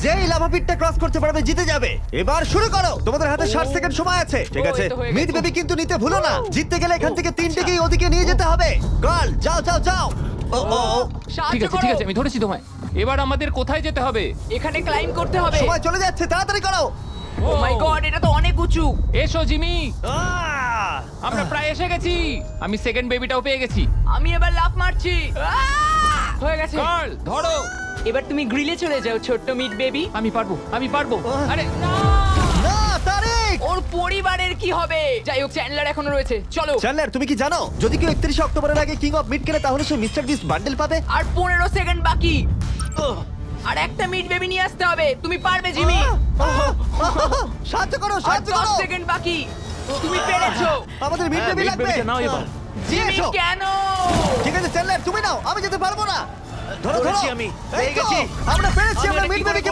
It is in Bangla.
যেই লাভা পিটটা ক্রস করতে পারবে জিতে যাবে। এবার শুরু করো, তোমাদের হাতে 60 সেকেন্ড সময় আছে। ঠিক আছে, এই তো হয়ে মিড গেছে। বেবি কিন্তু নিতে ভুলো না। জিততে গেলে এখান থেকে তিনটেকেই ওদিকে নিয়ে যেতে হবে। গার্ল যাও যাও যাও। ও ও ও, সাহায্য করো। ঠিক আছে আমি ধরেছি তোমায়। এবার আমাদের কোথায় যেতে হবে? এখানে ক্লাইম করতে হবে। সময় চলে যাচ্ছে, তাড়াতাড়ি করো। ও মাই গড, এটা তো অনেক উঁচু। এসো জিমি, আহ! আমরা প্রায় এসে গেছি। আমি সেকেন্ড বেবিটাও পেয়ে গেছি। আমি এবার লাফ মারছি। হয়ে গেছে। গার্ল ধরো। এবার তুমি গ্রিলে চলে যাও ছোট্ট মিট বেবি। আমি পারবো। আরে না! না তারিক। ওর পরিবারের কি হবে? যাই হোক, চ্যান্ডলার এখনো রয়েছে। চলো। চ্যান্ডলার তুমি কি জানো যদি কেউ 31 অক্টোবরের আগে কিং অফ মিড কেনে তাহলে সে মিস্টার বিস্ট বান্ডেল পাবে? আর 15 সেকেন্ড বাকি। আর একটা মিট বেবি নিয়ে আসতে হবে। তুমি পারবে জিমি। সাহায্য করো, আর সাহায্য 10 করো। সেকেন্ড বাকি। তুমি পেরেছো। আমাদের মিড বেবি লাগবে। নাও এবার। জিমি এসো। কেন? ঠিক আছে চ্যান্ডলার তুমি নাও, আমি যেতে পারবো না। ধরো ধরো ধরেছি আমি, এই পেয়ে তো, গেছি। আমরা পেরেছি, আমি আমরা এটা মিড কি করে বেবিকে